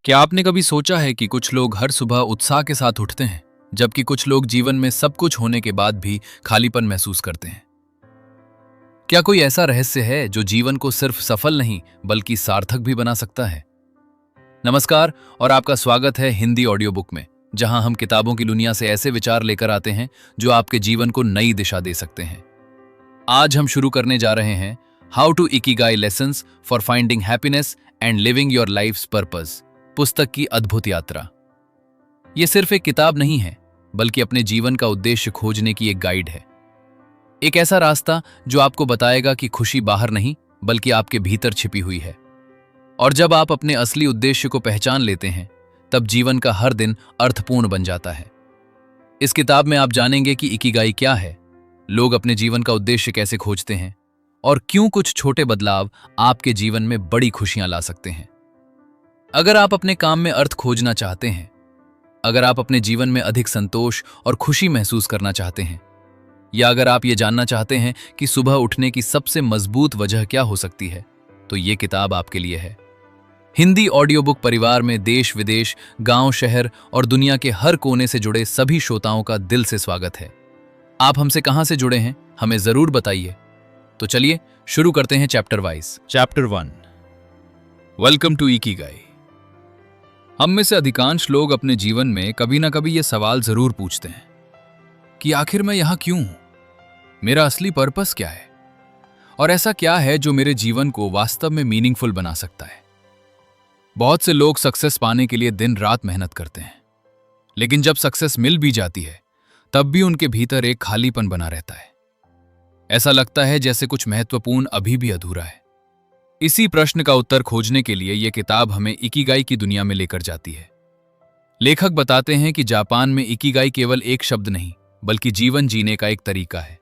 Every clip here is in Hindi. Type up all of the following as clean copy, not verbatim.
क्या आपने कभी सोचा है कि कुछ लोग हर सुबह उत्साह के साथ उठते हैं, जबकि कुछ लोग जीवन में सब कुछ होने के बाद भी खालीपन महसूस करते हैं? क्या कोई ऐसा रहस्य है जो जीवन को सिर्फ सफल नहीं बल्कि सार्थक भी बना सकता है? नमस्कार और आपका स्वागत है हिंदी ऑडियो बुक में, जहां हम किताबों की दुनिया से ऐसे विचार लेकर आते हैं जो आपके जीवन को नई दिशा दे सकते हैं। आज हम शुरू करने जा रहे हैं how to Ikigai lessons for finding happiness and living your life's purpose, पुस्तक की अद्भुत यात्रा। यह सिर्फ एक किताब नहीं है, बल्कि अपने जीवन का उद्देश्य खोजने की एक गाइड है। एक ऐसा रास्ता जो आपको बताएगा कि खुशी बाहर नहीं बल्कि आपके भीतर छिपी हुई है। और जब आप अपने असली उद्देश्य को पहचान लेते हैं, तब जीवन का हर दिन अर्थपूर्ण बन जाता है। इस किताब में आप जानेंगे कि इकिगाई क्या है, लोग अपने जीवन का उद्देश्य कैसे खोजते हैं और क्यों कुछ छोटे बदलाव आपके जीवन में बड़ी खुशियां ला सकते हैं। अगर आप अपने काम में अर्थ खोजना चाहते हैं, अगर आप अपने जीवन में अधिक संतोष और खुशी महसूस करना चाहते हैं, या अगर आप ये जानना चाहते हैं कि सुबह उठने की सबसे मजबूत वजह क्या हो सकती है, तो ये किताब आपके लिए है। हिंदी ऑडियो बुक परिवार में देश विदेश, गांव शहर और दुनिया के हर कोने से जुड़े सभी श्रोताओं का दिल से स्वागत है। आप हमसे कहां से जुड़े हैं, हमें जरूर बताइए। तो चलिए शुरू करते हैं chapter wise. Chapter 1, welcome to Ikigai. हम में से अधिकांश लोग अपने जीवन में कभी ना कभी ये सवाल जरूर पूछते हैं कि आखिर मैं यहां क्यों हूं, मेरा असली पर्पस क्या है, और ऐसा क्या है जो मेरे जीवन को वास्तव में मीनिंगफुल बना सकता है। बहुत से लोग सक्सेस पाने के लिए दिन रात मेहनत करते हैं, लेकिन जब सक्सेस मिल भी जाती है, तब भी उनके भीतर एक खालीपन बना रहता है। ऐसा लगता है जैसे कुछ महत्वपूर्ण अभी भी अधूरा है। इसी प्रश्न का उत्तर खोजने के लिए यह किताब हमें इकिगाई की दुनिया में लेकर जाती है। लेखक बताते हैं कि जापान में इकिगाई केवल एक शब्द नहीं, बल्कि जीवन जीने का एक तरीका है।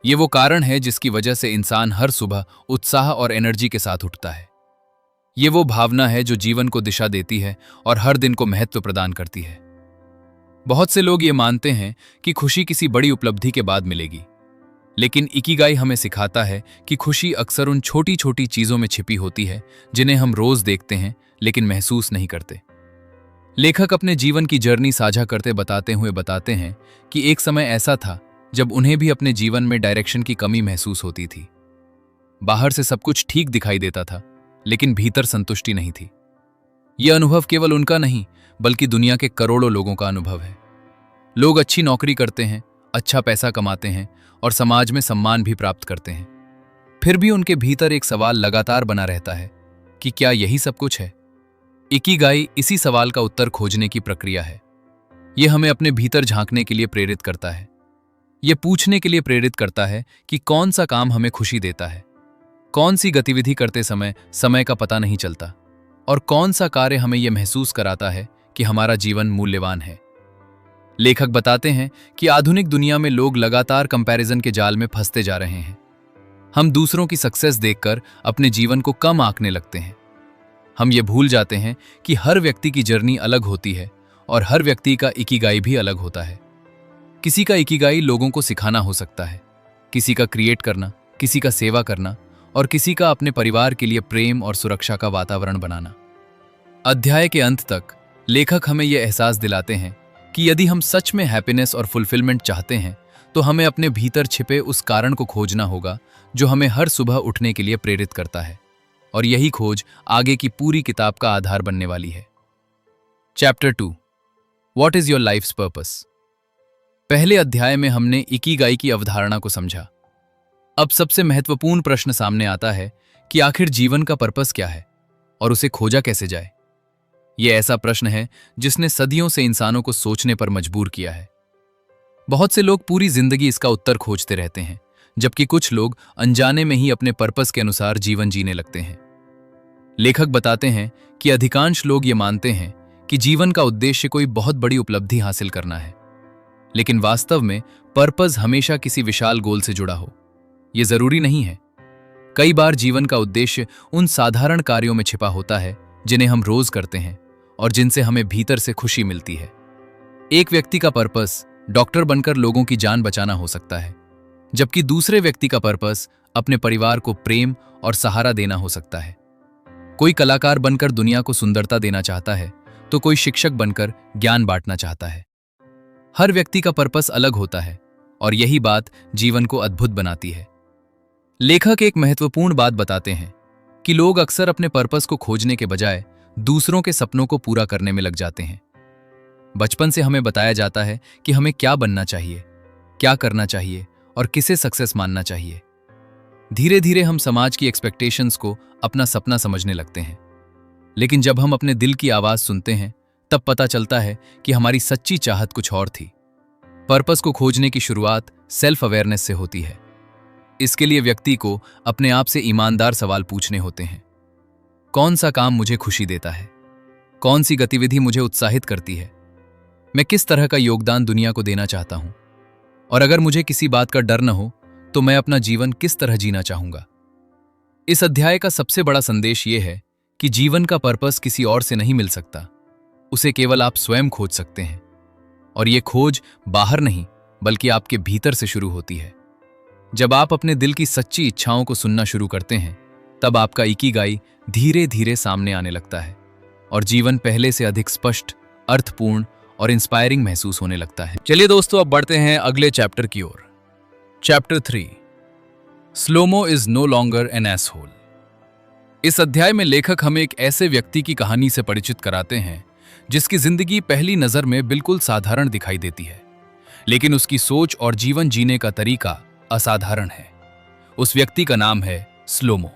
ये वो कारण है जिसकी वजह से इंसान हर सुबह उत्साह और एनर्जी के साथ उठता है। ये वो भावना है जो जीवन को दिशा देती है और हर दिन को महत्व प्रदान करती है। बहुत से लोग ये मानते हैं कि खुशी किसी बड़ी उपलब्धि के बाद मिलेगी, लेकिन इकिगाई हमें सिखाता है कि खुशी अक्सर उन छोटी छोटी चीजों में छिपी होती है जिन्हें हम रोज देखते हैं लेकिन महसूस नहीं करते। लेखक अपने जीवन की जर्नी साझा करते बताते हैं कि एक समय ऐसा था जब उन्हें भी अपने जीवन में डायरेक्शन की कमी महसूस होती थी। बाहर से सब कुछ ठीक दिखाई देता था, लेकिन भीतर संतुष्टि नहीं थी। यह अनुभव केवल उनका नहीं, बल्कि दुनिया के करोड़ों लोगों का अनुभव है। लोग अच्छी नौकरी करते हैं, अच्छा पैसा कमाते हैं और समाज में सम्मान भी प्राप्त करते हैं, फिर भी उनके भीतर एक सवाल लगातार बना रहता है कि क्या यही सब कुछ है। इकिगाई इसी सवाल का उत्तर खोजने की प्रक्रिया है। यह हमें अपने भीतर झांकने के लिए प्रेरित करता है। यह पूछने के लिए प्रेरित करता है कि कौन सा काम हमें खुशी देता है, कौन सी गतिविधि करते समय समय का पता नहीं चलता, और कौन सा कार्य हमें यह महसूस कराता है कि हमारा जीवन मूल्यवान है। लेखक बताते हैं कि आधुनिक दुनिया में लोग लगातार कंपैरिजन के जाल में फंसते जा रहे हैं। हम दूसरों की सक्सेस देखकर अपने जीवन को कम आंकने लगते हैं। हम ये भूल जाते हैं कि हर व्यक्ति की जर्नी अलग होती है और हर व्यक्ति का इकिगाई भी अलग होता है। किसी का इकिगाई लोगों को सिखाना हो सकता है, किसी का क्रिएट करना, किसी का सेवा करना और किसी का अपने परिवार के लिए प्रेम और सुरक्षा का वातावरण बनाना। अध्याय के अंत तक लेखक हमें यह एहसास दिलाते हैं कि यदि हम सच में हैप्पीनेस और फुलफिलमेंट चाहते हैं, तो हमें अपने भीतर छिपे उस कारण को खोजना होगा जो हमें हर सुबह उठने के लिए प्रेरित करता है, और यही खोज आगे की पूरी किताब का आधार बनने वाली है। Chapter 2, what is your life's purpose. पहले अध्याय में हमने इकिगाई की अवधारणा को समझा। अब सबसे महत्वपूर्ण प्रश्न सामने आता है कि आखिर जीवन का पर्पस क्या है और उसे खोजा कैसे जाए। यह ऐसा प्रश्न है जिसने सदियों से इंसानों को सोचने पर मजबूर किया है। बहुत से लोग पूरी जिंदगी इसका उत्तर खोजते रहते हैं, जबकि कुछ लोग अनजाने में ही अपने पर्पस के अनुसार जीवन जीने लगते हैं। लेखक बताते हैं कि अधिकांश लोग ये मानते हैं कि जीवन का उद्देश्य कोई बहुत बड़ी उपलब्धि हासिल करना है, लेकिन वास्तव में पर्पस हमेशा किसी विशाल गोल से जुड़ा हो, यह जरूरी नहीं है। कई बार जीवन का उद्देश्य उन साधारण कार्यों में छिपा होता है जिन्हें हम रोज करते हैं और जिनसे हमें भीतर से खुशी मिलती है। एक व्यक्ति का पर्पस डॉक्टर बनकर लोगों की जान बचाना हो सकता है, जबकि दूसरे व्यक्ति का पर्पस अपने परिवार को प्रेम और सहारा देना हो सकता है। कोई कलाकार बनकर दुनिया को सुंदरता देना चाहता है, तो कोई शिक्षक बनकर ज्ञान बांटना चाहता है। हर व्यक्ति का पर्पस अलग होता है और यही बात जीवन को अद्भुत बनाती है। लेखक एक महत्वपूर्ण बात बताते हैं कि लोग अक्सर अपने पर्पस को खोजने के बजाय दूसरों के सपनों को पूरा करने में लग जाते हैं। बचपन से हमें बताया जाता है कि हमें क्या बनना चाहिए, क्या करना चाहिए और किसे सक्सेस मानना चाहिए। धीरे धीरे हम समाज की एक्सपेक्टेशंस को अपना सपना समझने लगते हैं। लेकिन जब हम अपने दिल की आवाज सुनते हैं, तब पता चलता है कि हमारी सच्ची चाहत कुछ और थी। पर्पस को खोजने की शुरुआत सेल्फ अवेयरनेस से होती है। इसके लिए व्यक्ति को अपने आप से ईमानदार सवाल पूछने होते हैं। कौन सा काम मुझे खुशी देता है? कौन सी गतिविधि मुझे उत्साहित करती है? मैं किस तरह का योगदान दुनिया को देना चाहता हूं? और अगर मुझे किसी बात का डर न हो, तो मैं अपना जीवन किस तरह जीना चाहूंगा? इस अध्याय का सबसे बड़ा संदेश यह है कि जीवन का पर्पस किसी और से नहीं मिल सकता। उसे केवल आप स्वयं खोज सकते हैं। और यह खोज बाहर नहीं, बल्कि आपके भीतर से शुरू होती है। जब आप अपने दिल की सच्ची इच्छाओं को सुनना शुरू करते हैं, तब आपका इकिगाई धीरे धीरे सामने आने लगता है और जीवन पहले से अधिक स्पष्ट, अर्थपूर्ण और इंस्पायरिंग महसूस होने लगता है। चलिए दोस्तों, अब बढ़ते हैं अगले चैप्टर की ओर। Chapter 3, Slomo is no longer an asshole. इस अध्याय में लेखक हमें एक ऐसे व्यक्ति की कहानी से परिचित कराते हैं जिसकी जिंदगी पहली नजर में बिल्कुल साधारण दिखाई देती है, लेकिन उसकी सोच और जीवन जीने का तरीका असाधारण है। उस व्यक्ति का नाम है स्लोमो।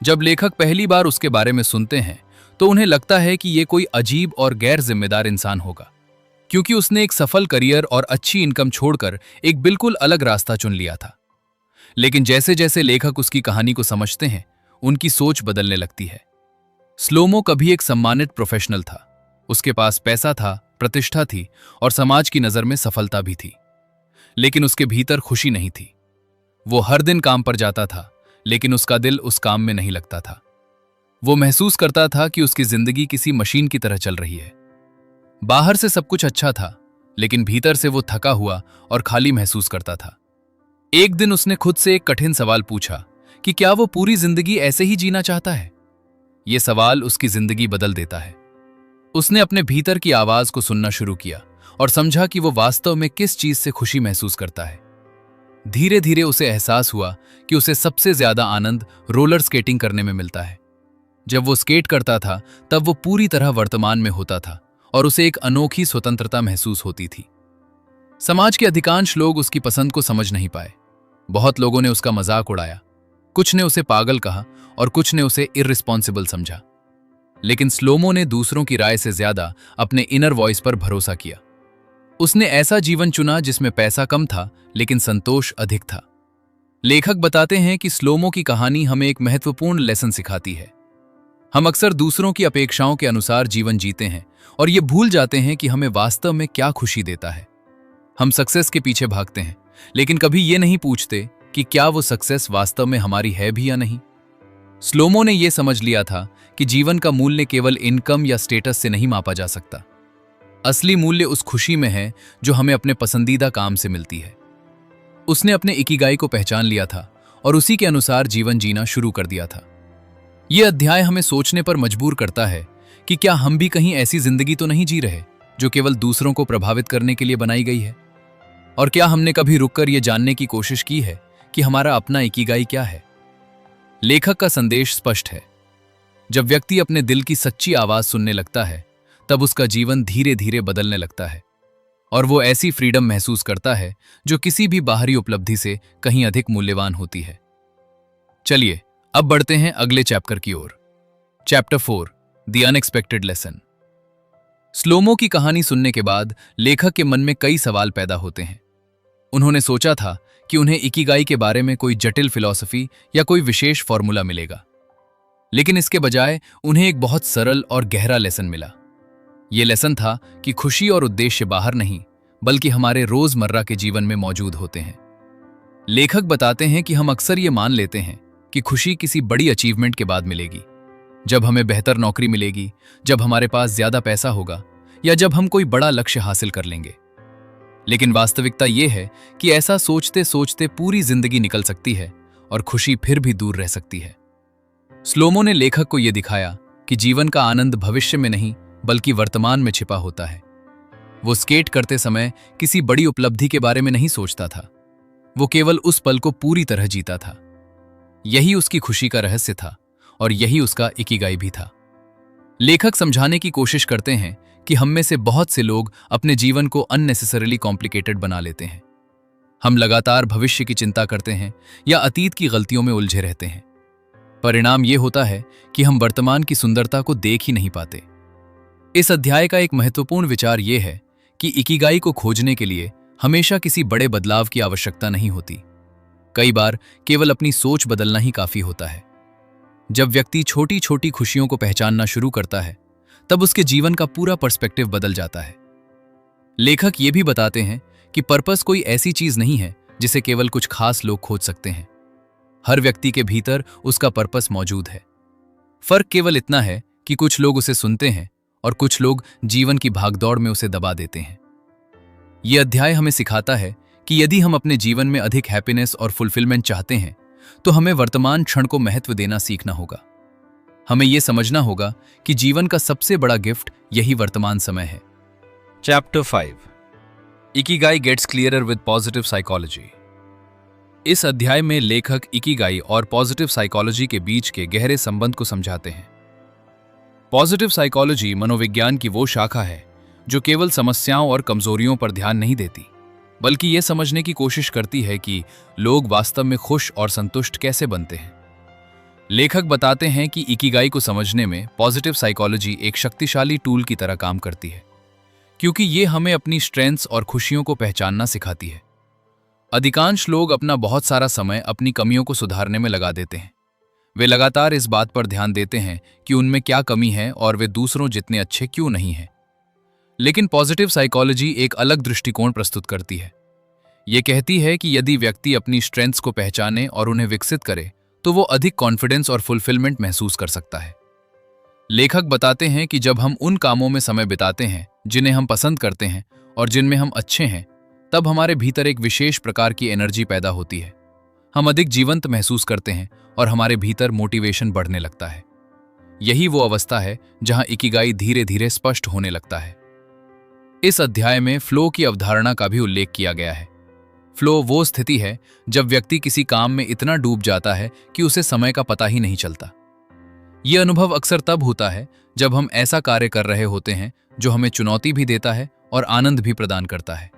जब लेखक पहली बार उसके बारे में सुनते हैं, तो उन्हें लगता है कि यह कोई अजीब और गैर जिम्मेदार इंसान होगा, क्योंकि उसने एक सफल करियर और अच्छी इनकम छोड़कर एक बिल्कुल अलग रास्ता चुन लिया था। लेकिन जैसे जैसे लेखक उसकी कहानी को समझते हैं, उनकी सोच बदलने लगती है। स्लोमो कभी एक सम्मानित प्रोफेशनल था। उसके पास पैसा था, प्रतिष्ठा थी और समाज की नजर में सफलता भी थी। लेकिन उसके भीतर खुशी नहीं थी। वो हर दिन काम पर जाता था, लेकिन उसका दिल उस काम में नहीं लगता था। वो महसूस करता था कि उसकी जिंदगी किसी मशीन की तरह चल रही है। बाहर से सब कुछ अच्छा था, लेकिन भीतर से वो थका हुआ और खाली महसूस करता था। एक दिन उसने खुद से एक कठिन सवाल पूछा कि क्या वो पूरी जिंदगी ऐसे ही जीना चाहता है? ये सवाल उसकी जिंदगी बदल देता है। उसने अपने भीतर की आवाज को सुनना शुरू किया और समझा कि वो वास्तव में किस चीज से खुशी महसूस करता है। धीरे धीरे उसे एहसास हुआ कि उसे सबसे ज्यादा आनंद रोलर स्केटिंग करने में मिलता है। जब वो स्केट करता था, तब वो पूरी तरह वर्तमान में होता था और उसे एक अनोखी स्वतंत्रता महसूस होती थी। समाज के अधिकांश लोग उसकी पसंद को समझ नहीं पाए। बहुत लोगों ने उसका मजाक उड़ाया, कुछ ने उसे पागल कहा और कुछ ने उसे इररिस्पॉन्सिबल समझा। लेकिन स्लोमो ने दूसरों की राय से ज्यादा अपने इनर वॉइस पर भरोसा किया। उसने ऐसा जीवन चुना जिसमें पैसा कम था, लेकिन संतोष अधिक था। लेखक बताते हैं कि स्लोमो की कहानी हमें एक महत्वपूर्ण लेसन सिखाती है। हम अक्सर दूसरों की अपेक्षाओं के अनुसार जीवन जीते हैं और ये भूल जाते हैं कि हमें वास्तव में क्या खुशी देता है। हम सक्सेस के पीछे भागते हैं, लेकिन कभी ये नहीं पूछते कि क्या वो सक्सेस वास्तव में हमारी है भी या नहीं। स्लोमो ने यह समझ लिया था कि जीवन का मूल्य केवल इनकम या स्टेटस से नहीं मापा जा सकता। असली मूल्य उस खुशी में है जो हमें अपने पसंदीदा काम से मिलती है। उसने अपने इकिगाई को पहचान लिया था और उसी के अनुसार जीवन जीना शुरू कर दिया था। यह अध्याय हमें सोचने पर मजबूर करता है कि क्या हम भी कहीं ऐसी जिंदगी तो नहीं जी रहे जो केवल दूसरों को प्रभावित करने के लिए बनाई गई है? और क्या हमने कभी रुककर यह जानने की कोशिश की है कि हमारा अपना इकिगाई क्या है? लेखक का संदेश स्पष्ट है। जब व्यक्ति अपने दिल की सच्ची आवाज सुनने लगता है, तब उसका जीवन धीरे धीरे बदलने लगता है और वो ऐसी फ्रीडम महसूस करता है जो किसी भी बाहरी उपलब्धि से कहीं अधिक मूल्यवान होती है। चलिए अब बढ़ते हैं अगले चैप्टर की ओर। Chapter 4, the unexpected lesson. Slomo की कहानी सुनने के बाद लेखक के मन में कई सवाल पैदा होते हैं। उन्होंने सोचा था कि उन्हें इकिगाई के बारे में कोई जटिल फिलॉसफी या कोई विशेष फॉर्मूला मिलेगा, लेकिन इसके बजाय उन्हें एक बहुत सरल और गहरा लेसन मिला। यह लेसन था कि खुशी और उद्देश्य बाहर नहीं, बल्कि हमारे रोजमर्रा के जीवन में मौजूद होते हैं। लेखक बताते हैं कि हम अक्सर ये मान लेते हैं कि खुशी किसी बड़ी अचीवमेंट के बाद मिलेगी, जब हमें बेहतर नौकरी मिलेगी, जब हमारे पास ज्यादा पैसा होगा या जब हम कोई बड़ा लक्ष्य हासिल कर लेंगे। लेकिन वास्तविकता यह है कि ऐसा सोचते सोचते पूरी जिंदगी निकल सकती है और खुशी फिर भी दूर रह सकती है। स्लोमो ने लेखक को यह दिखाया कि जीवन का आनंद भविष्य में नहीं बल्कि वर्तमान में छिपा होता है। वो स्केट करते समय किसी बड़ी उपलब्धि के बारे में नहीं सोचता था, वो केवल उस पल को पूरी तरह जीता था। यही उसकी खुशी का रहस्य था और यही उसका इकिगाई भी था। लेखक समझाने की कोशिश करते हैं कि हम में से बहुत से लोग अपने जीवन को अननेसेसरीली कॉम्प्लिकेटेड बना लेते हैं। हम लगातार भविष्य की चिंता करते हैं या अतीत की गलतियों में उलझे रहते हैं। परिणाम यह होता है कि हम वर्तमान की सुंदरता को देख ही नहीं पाते। इस अध्याय का एक महत्वपूर्ण विचार यह है कि इकिगाई को खोजने के लिए हमेशा किसी बड़े बदलाव की आवश्यकता नहीं होती। कई बार केवल अपनी सोच बदलना ही काफी होता है। जब व्यक्ति छोटी छोटी खुशियों को पहचानना शुरू करता है, तब उसके जीवन का पूरा पर्सपेक्टिव बदल जाता है। लेखक ये भी बताते हैं कि पर्पस कोई ऐसी चीज नहीं है जिसे केवल कुछ खास लोग खोज सकते हैं। हर व्यक्ति के भीतर उसका पर्पस मौजूद है। फर्क केवल इतना है कि कुछ लोग उसे सुनते हैं और कुछ लोग जीवन की भागदौड़ में उसे दबा देते हैं। यह अध्याय हमें सिखाता है कि यदि हम अपने जीवन में अधिक हैप्पीनेस और फुलफिलमेंट चाहते हैं, तो हमें वर्तमान क्षण को महत्व देना सीखना होगा। हमें यह समझना होगा कि जीवन का सबसे बड़ा गिफ्ट यही वर्तमान समय है। Chapter 5 Ikigai gets clearer with positive psychology. इस अध्याय में लेखक इकिगाई और पॉजिटिव साइकोलॉजी के बीच के गहरे संबंध को समझाते हैं। पॉजिटिव साइकोलॉजी मनोविज्ञान की वो शाखा है जो केवल समस्याओं और कमजोरियों पर ध्यान नहीं देती, बल्कि यह समझने की कोशिश करती है कि लोग वास्तव में खुश और संतुष्ट कैसे बनते हैं। लेखक बताते हैं कि इकिगाई को समझने में पॉजिटिव साइकोलॉजी एक शक्तिशाली टूल की तरह काम करती है, क्योंकि ये हमें अपनी स्ट्रेंथ्स और खुशियों को पहचानना सिखाती है। अधिकांश लोग अपना बहुत सारा समय अपनी कमियों को सुधारने में लगा देते हैं। वे लगातार इस बात पर ध्यान देते हैं कि उनमें क्या कमी है और वे दूसरों जितने अच्छे क्यों नहीं हैं। लेकिन पॉजिटिव साइकोलॉजी एक अलग दृष्टिकोण प्रस्तुत करती है। ये कहती है कि यदि व्यक्ति अपनी स्ट्रेंथ्स को पहचाने और उन्हें विकसित करे, तो वो अधिक कॉन्फिडेंस और फुलफिलमेंट महसूस कर सकता है। लेखक बताते हैं कि जब हम उन कामों में समय बिताते हैं जिन्हें हम पसंद करते हैं और जिनमें हम अच्छे हैं, तब हमारे भीतर एक विशेष प्रकार की एनर्जी पैदा होती है। हम अधिक जीवंत महसूस करते हैं और हमारे भीतर मोटिवेशन बढ़ने लगता है। यही वो अवस्था है जहां इकिगाई धीरे धीरे स्पष्ट होने लगता है। इस अध्याय में फ्लो की अवधारणा का भी उल्लेख किया गया है। फ्लो वो स्थिति है जब व्यक्ति किसी काम में इतना डूब जाता है कि उसे समय का पता ही नहीं चलता। यह अनुभव अक्सर तब होता है जब हम ऐसा कार्य कर रहे होते हैं जो हमें चुनौती भी देता है और आनंद भी प्रदान करता है।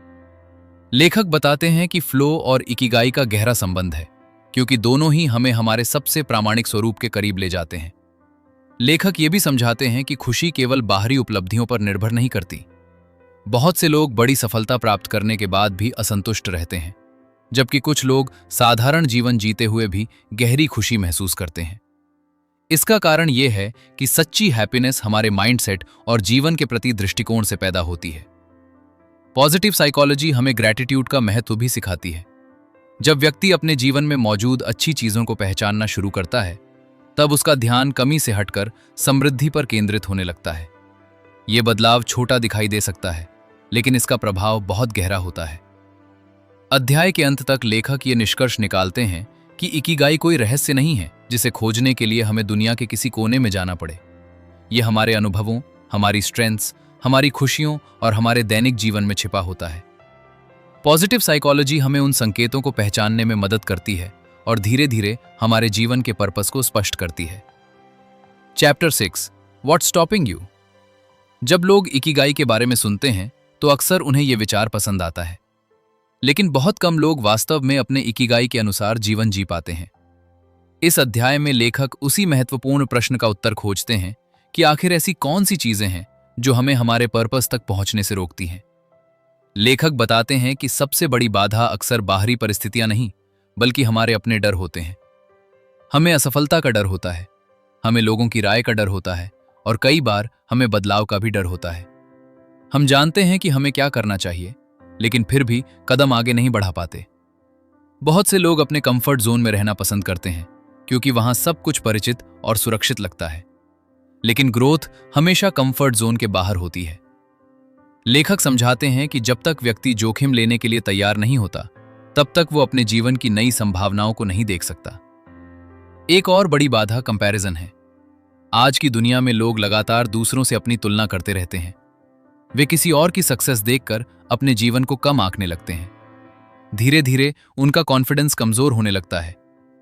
लेखक बताते हैं कि फ्लो और इकिगाई का गहरा संबंध है, क्योंकि दोनों ही हमें हमारे सबसे प्रामाणिक स्वरूप के करीब ले जाते हैं। लेखक ये भी समझाते हैं कि खुशी केवल बाहरी उपलब्धियों पर निर्भर नहीं करती। बहुत से लोग बड़ी सफलता प्राप्त करने के बाद भी असंतुष्ट रहते हैं, जबकि कुछ लोग साधारण जीवन जीते हुए भी गहरी खुशी महसूस करते हैं। इसका कारण यह है कि सच्ची हैप्पीनेस हमारे माइंडसेट और जीवन के प्रति दृष्टिकोण से पैदा होती है। पॉजिटिव साइकोलॉजी हमें ग्रैटिट्यूड का महत्व भी सिखाती है। जब व्यक्ति अपने जीवन में मौजूद अच्छी चीजों को पहचानना शुरू करता है, तब उसका ध्यान कमी से हटकर समृद्धि पर केंद्रित होने लगता है। यह बदलाव छोटा दिखाई दे सकता है, लेकिन इसका प्रभाव बहुत गहरा होता है। अध्याय के अंत तक लेखक ये निष्कर्ष निकालते हैं कि इकिगाई कोई रहस्य नहीं है जिसे खोजने के लिए हमें दुनिया के किसी कोने में जाना पड़े। यह हमारे अनुभवों, हमारी स्ट्रेंथ्स, हमारी खुशियों और हमारे दैनिक जीवन में छिपा होता है। पॉजिटिव साइकोलॉजी हमें उन संकेतों को पहचानने में मदद करती है और धीरे धीरे हमारे जीवन के पर्पस को स्पष्ट करती है। Chapter 6 what's stopping you. जब लोग इकिगाई के बारे में सुनते हैं तो अक्सर उन्हें यह विचार पसंद आता है, लेकिन बहुत कम लोग वास्तव में अपने इकिगाई के अनुसार जीवन जी पाते हैं। इस अध्याय में लेखक उसी महत्वपूर्ण प्रश्न का उत्तर खोजते हैं कि आखिर ऐसी कौन सी चीजें हैं जो हमें हमारे पर्पस तक पहुंचने से रोकती हैं। लेखक बताते हैं कि सबसे बड़ी बाधा अक्सर बाहरी परिस्थितियां नहीं, बल्कि हमारे अपने डर होते हैं। हमें असफलता का डर होता है, हमें लोगों की राय का डर होता है और कई बार हमें बदलाव का भी डर होता है। हम जानते हैं कि हमें क्या करना चाहिए, लेकिन फिर भी कदम आगे नहीं बढ़ा पाते। बहुत से लोग अपने कंफर्ट जोन में रहना पसंद करते हैं क्योंकि वहां सब कुछ परिचित और सुरक्षित लगता है, लेकिन ग्रोथ हमेशा कंफर्ट जोन के बाहर होती है। लेखक समझाते हैं कि जब तक व्यक्ति जोखिम लेने के लिए तैयार नहीं होता, तब तक वो अपने जीवन की नई संभावनाओं को नहीं देख सकता। एक और बड़ी बाधा कंपैरिजन है। आज की दुनिया में लोग लगातार दूसरों से अपनी तुलना करते रहते हैं। वे किसी और की सक्सेस देखकर अपने जीवन को कम आंकने लगते हैं। धीरे धीरे उनका कॉन्फिडेंस कमजोर होने लगता है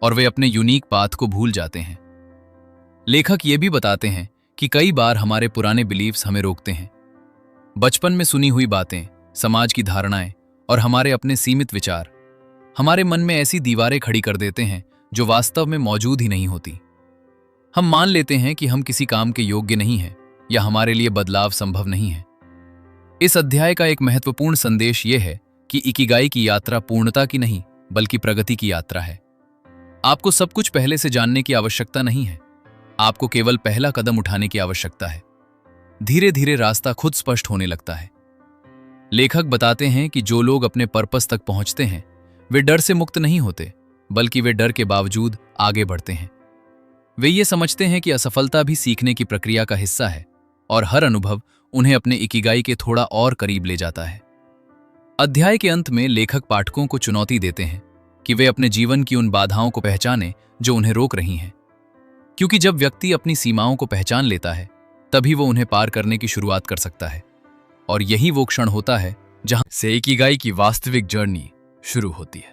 और वे अपने यूनिक पाथ को भूल जाते हैं। लेखक ये भी बताते हैं कि कई बार हमारे पुराने बिलीव्स हमें रोकते हैं। बचपन में सुनी हुई बातें, समाज की धारणाएं और हमारे अपने सीमित विचार हमारे मन में ऐसी दीवारें खड़ी कर देते हैं जो वास्तव में मौजूद ही नहीं होती। हम मान लेते हैं कि हम किसी काम के योग्य नहीं हैं या हमारे लिए बदलाव संभव नहीं है। इस अध्याय का एक महत्वपूर्ण संदेश यह है कि इकिगाई की यात्रा पूर्णता की नहीं बल्कि प्रगति की यात्रा है। आपको सब कुछ पहले से जानने की आवश्यकता नहीं है, आपको केवल पहला कदम उठाने की आवश्यकता है। धीरे धीरे रास्ता खुद स्पष्ट होने लगता है। लेखक बताते हैं कि जो लोग अपने पर्पस तक पहुंचते हैं वे डर से मुक्त नहीं होते, बल्कि वे डर के बावजूद आगे बढ़ते हैं। वे ये समझते हैं कि असफलता भी सीखने की प्रक्रिया का हिस्सा है और हर अनुभव उन्हें अपने इकिगाई के थोड़ा और करीब ले जाता है। अध्याय के अंत में लेखक पाठकों को चुनौती देते हैं कि वे अपने जीवन की उन बाधाओं को पहचानें जो उन्हें रोक रही हैं, क्योंकि जब व्यक्ति अपनी सीमाओं को पहचान लेता है तभी वो उन्हें पार करने की शुरुआत कर सकता है। और यही वो क्षण होता है जहां से इकिगाई की वास्तविक जर्नी शुरू होती है।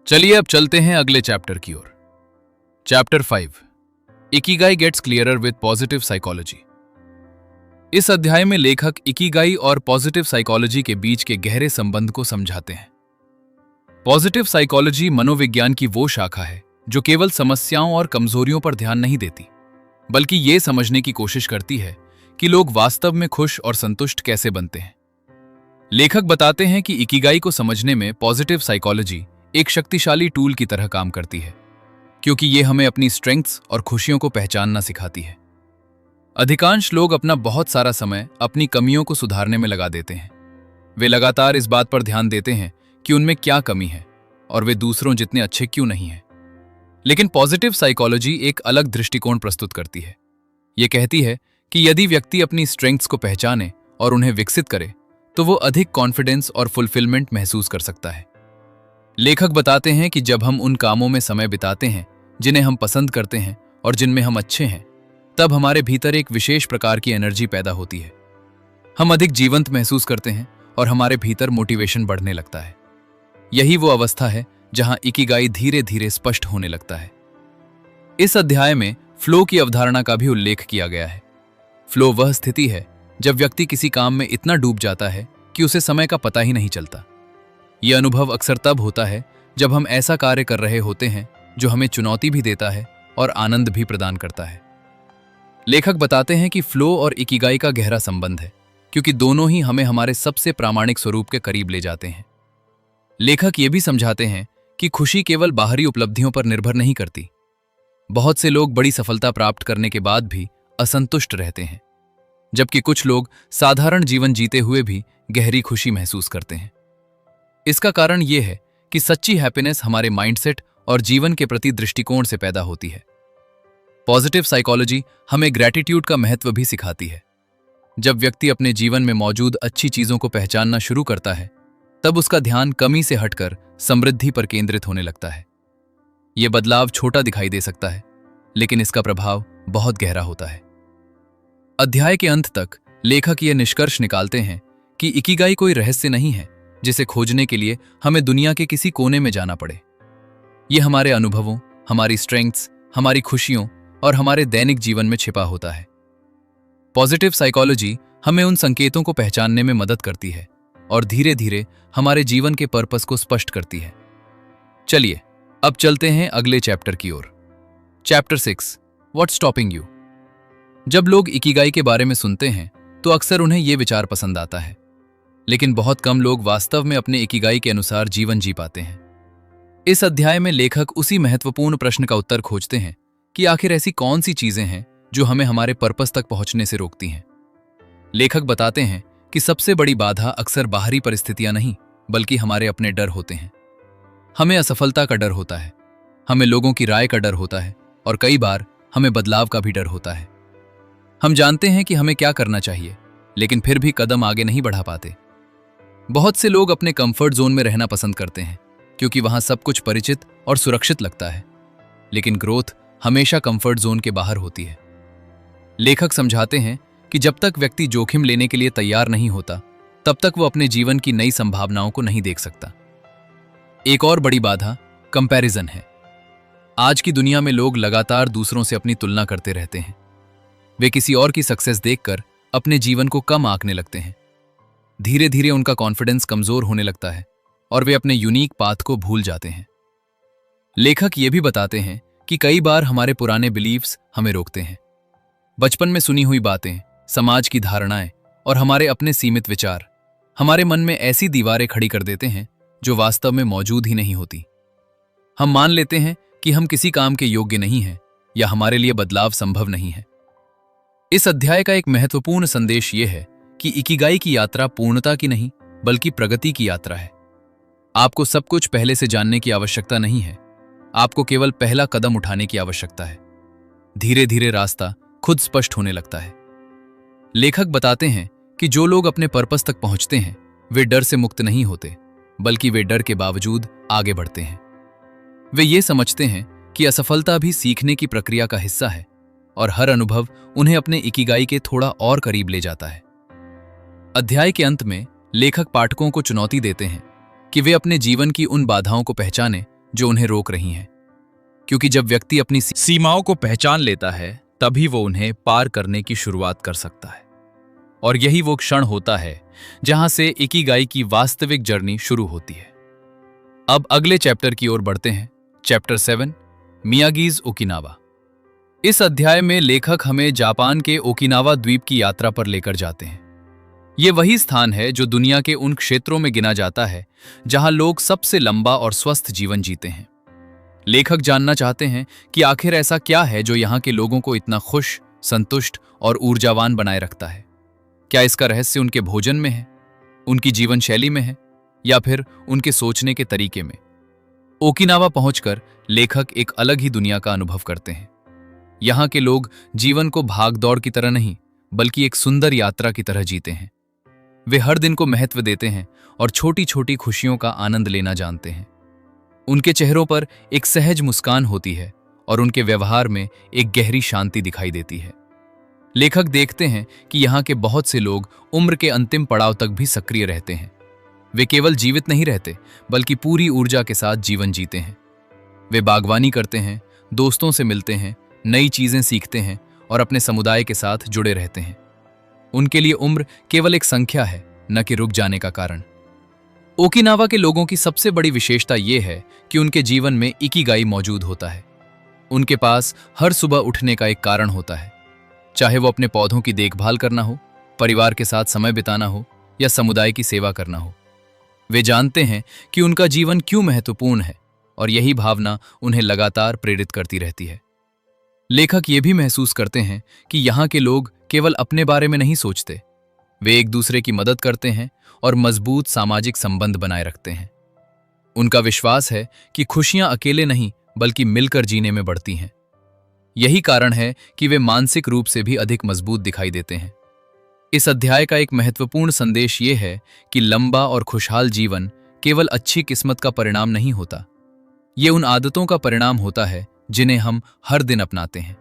चलिए अब चलते हैं अगले चैप्टर की ओर। Chapter 5, Ikigai gets clearer with positive psychology. इस अध्याय में लेखक इकिगाई और पॉजिटिव साइकोलॉजी के बीच के गहरे संबंध को समझाते हैं। पॉजिटिव साइकोलॉजी मनोविज्ञान की वो शाखा है जो केवल समस्याओं और कमजोरियों पर ध्यान नहीं देती, बल्कि ये समझने की कोशिश करती है कि लोग वास्तव में खुश और संतुष्ट कैसे बनते हैं। लेखक बताते हैं कि इकिगाई को समझने में पॉजिटिव साइकोलॉजी एक शक्तिशाली टूल की तरह काम करती है, क्योंकि ये हमें अपनी स्ट्रेंथ्स और खुशियों को पहचानना सिखाती है। अधिकांश लोग अपना बहुत सारा समय अपनी कमियों को सुधारने में लगा देते हैं। वे लगातार इस बात पर ध्यान देते हैं कि उनमें क्या कमी है और वे दूसरों जितने अच्छे क्यों नहीं हैं। लेकिन पॉजिटिव साइकोलॉजी एक अलग दृष्टिकोण प्रस्तुत करती है। ये कहती है कि यदि व्यक्ति अपनी स्ट्रेंथ्स को पहचाने और उन्हें विकसित करे तो वो अधिक कॉन्फिडेंस और फुलफिलमेंट महसूस कर सकता है। लेखक बताते हैं कि जब हम उन कामों में समय बिताते हैं जिन्हें हम पसंद करते हैं और जिनमें हम अच्छे हैं, तब हमारे भीतर एक विशेष प्रकार की एनर्जी पैदा होती है। हम अधिक जीवंत महसूस करते हैं और हमारे भीतर मोटिवेशन बढ़ने लगता है। यही वो अवस्था है जहां इकिगाई धीरे धीरे स्पष्ट होने लगता है। इस अध्याय में फ्लो की अवधारणा का भी उल्लेख किया गया है। फ्लो वह स्थिति है जब व्यक्ति किसी काम में इतना डूब जाता है कि उसे समय का पता ही नहीं चलता। यह अनुभव अक्सर तब होता है जब हम ऐसा कार्य कर रहे होते हैं जो हमें चुनौती भी देता है और आनंद भी प्रदान करता है। लेखक बताते हैं कि फ्लो और इकिगाई का गहरा संबंध है, क्योंकि दोनों ही हमें हमारे सबसे प्रामाणिक स्वरूप के करीब ले जाते हैं। लेखक ये भी समझाते हैं कि खुशी केवल बाहरी उपलब्धियों पर निर्भर नहीं करती। बहुत से लोग बड़ी सफलता प्राप्त करने के बाद भी असंतुष्ट रहते हैं, जबकि कुछ लोग साधारण जीवन जीते हुए भी गहरी खुशी महसूस करते हैं। इसका कारण यह है कि सच्ची हैप्पीनेस हमारे माइंडसेट और जीवन के प्रति दृष्टिकोण से पैदा होती है। पॉजिटिव साइकोलॉजी हमें ग्रैटिट्यूड का महत्व भी सिखाती है। जब व्यक्ति अपने जीवन में मौजूद अच्छी चीजों को पहचानना शुरू करता है, तब उसका ध्यान कमी से हटकर समृद्धि पर केंद्रित होने लगता है। यह बदलाव छोटा दिखाई दे सकता है, लेकिन इसका प्रभाव बहुत गहरा होता है। अध्याय के अंत तक लेखक यह निष्कर्ष निकालते हैं कि इकिगाई कोई रहस्य नहीं है जिसे खोजने के लिए हमें दुनिया के किसी कोने में जाना पड़े। यह हमारे अनुभवों, हमारी स्ट्रेंथ्स, हमारी खुशियों और हमारे दैनिक जीवन में छिपा होता है। पॉजिटिव साइकोलॉजी हमें उन संकेतों को पहचानने में मदद करती है और धीरे धीरे हमारे जीवन के पर्पस को स्पष्ट करती है। चलिए अब चलते हैं अगले चैप्टर की ओर। Chapter 6, what's stopping you. जब लोग इकिगाई के बारे में सुनते हैं तो अक्सर उन्हें यह विचार पसंद आता है, लेकिन बहुत कम लोग वास्तव में अपने इकिगाई के अनुसार जीवन जी पाते हैं। इस अध्याय में लेखक उसी महत्वपूर्ण प्रश्न का उत्तर खोजते हैं कि आखिर ऐसी कौन सी चीजें हैं जो हमें हमारे पर्पस तक पहुंचने से रोकती हैं। लेखक बताते हैं कि सबसे बड़ी बाधा अक्सर बाहरी परिस्थितियां नहीं, बल्कि हमारे अपने डर होते हैं। हमें असफलता का डर होता है, हमें लोगों की राय का डर होता है और कई बार हमें बदलाव का भी डर होता है। हम जानते हैं कि हमें क्या करना चाहिए, लेकिन फिर भी कदम आगे नहीं बढ़ा पाते। बहुत से लोग अपने कंफर्ट जोन में रहना पसंद करते हैं क्योंकि वहां सब कुछ परिचित और सुरक्षित लगता है। लेकिन ग्रोथ हमेशा कंफर्ट जोन के बाहर होती है। लेखक समझाते हैं कि जब तक व्यक्ति जोखिम लेने के लिए तैयार नहीं होता, तब तक वो अपने जीवन की नई संभावनाओं को नहीं देख सकता। एक और बड़ी बाधा कंपैरिजन है। आज की दुनिया में लोग लगातार दूसरों से अपनी तुलना करते रहते हैं। वे किसी और की सक्सेस देखकर अपने जीवन को कम आंकने लगते हैं। धीरे धीरे उनका कॉन्फिडेंस कमजोर होने लगता है और वे अपने यूनिक पाथ को भूल जाते हैं। लेखक ये भी बताते हैं कि कई बार हमारे पुराने बिलीव्स हमें रोकते हैं। बचपन में सुनी हुई बातें, समाज की धारणाएं और हमारे अपने सीमित विचार हमारे मन में ऐसी दीवारें खड़ी कर देते हैं जो वास्तव में मौजूद ही नहीं होती। हम मान लेते हैं कि हम किसी काम के योग्य नहीं हैं या हमारे लिए बदलाव संभव नहीं है। इस अध्याय का एक महत्वपूर्ण संदेश यह है कि इकिगाई की यात्रा पूर्णता की नहीं बल्कि प्रगति की यात्रा है। आपको सब कुछ पहले से जानने की आवश्यकता नहीं है, आपको केवल पहला कदम उठाने की आवश्यकता है। धीरे धीरे रास्ता खुद स्पष्ट होने लगता है। लेखक बताते हैं कि जो लोग अपने पर्पस तक पहुंचते हैं वे डर से मुक्त नहीं होते, बल्कि वे डर के बावजूद आगे बढ़ते हैं। वे ये समझते हैं कि असफलता भी सीखने की प्रक्रिया का हिस्सा है और हर अनुभव उन्हें अपने इकिगाई के थोड़ा और करीब ले जाता है। अध्याय के अंत में लेखक पाठकों को चुनौती देते हैं कि वे अपने जीवन की उन बाधाओं को पहचानें जो उन्हें रोक रही हैं, क्योंकि जब व्यक्ति अपनी सीमाओं को पहचान लेता है तभी वो उन्हें पार करने की शुरुआत कर सकता है। और यही वो क्षण होता है जहां से इकिगाई की वास्तविक जर्नी शुरू होती है। अब अगले चैप्टर की ओर बढ़ते हैं। Chapter 7, Miyagi's Okinawa. इस अध्याय में लेखक हमें जापान के ओकिनावा द्वीप की यात्रा पर लेकर जाते हैं। ये वही स्थान है जो दुनिया के उन क्षेत्रों में गिना जाता है जहां लोग सबसे लंबा और स्वस्थ जीवन जीते हैं। लेखक जानना चाहते हैं कि आखिर ऐसा क्या है जो यहां के लोगों को इतना खुश, संतुष्ट और ऊर्जावान बनाए रखता है। क्या इसका रहस्य उनके भोजन में है, उनकी जीवन शैली में है, या फिर उनके सोचने के तरीके में? ओकिनावा पहुंचकर लेखक एक अलग ही दुनिया का अनुभव करते हैं। यहां के लोग जीवन को भागदौड़ की तरह नहीं बल्कि एक सुंदर यात्रा की तरह जीते हैं। वे हर दिन को महत्व देते हैं और छोटी छोटी खुशियों का आनंद लेना जानते हैं। उनके चेहरों पर एक सहज मुस्कान होती है और उनके व्यवहार में एक गहरी शांति दिखाई देती है। लेखक देखते हैं कि यहाँ के बहुत से लोग उम्र के अंतिम पड़ाव तक भी सक्रिय रहते हैं। वे केवल जीवित नहीं रहते बल्कि पूरी ऊर्जा के साथ जीवन जीते हैं। वे बागवानी करते हैं, दोस्तों से मिलते हैं, नई चीजें सीखते हैं और अपने समुदाय के साथ जुड़े रहते हैं। उनके लिए उम्र केवल एक संख्या है, न कि रुक जाने का कारण। ओकिनावा के लोगों की सबसे बड़ी विशेषता यह है कि उनके जीवन में इकिगाई मौजूद होता है। उनके पास हर सुबह उठने का एक कारण होता है, चाहे वो अपने पौधों की देखभाल करना हो, परिवार के साथ समय बिताना हो या समुदाय की सेवा करना हो। वे जानते हैं कि उनका जीवन क्यों महत्वपूर्ण है और यही भावना उन्हें लगातार प्रेरित करती रहती है। लेखक ये भी महसूस करते हैं कि यहाँ के लोग केवल अपने बारे में नहीं सोचते, वे एक दूसरे की मदद करते हैं और मजबूत सामाजिक संबंध बनाए रखते हैं। उनका विश्वास है कि खुशियां अकेले नहीं बल्कि मिलकर जीने में बढ़ती हैं। यही कारण है कि वे मानसिक रूप से भी अधिक मजबूत दिखाई देते हैं। इस अध्याय का एक महत्वपूर्ण संदेश ये है कि लंबा और खुशहाल जीवन केवल अच्छी किस्मत का परिणाम नहीं होता, ये उन आदतों का परिणाम होता है जिन्हें हम हर दिन अपनाते हैं।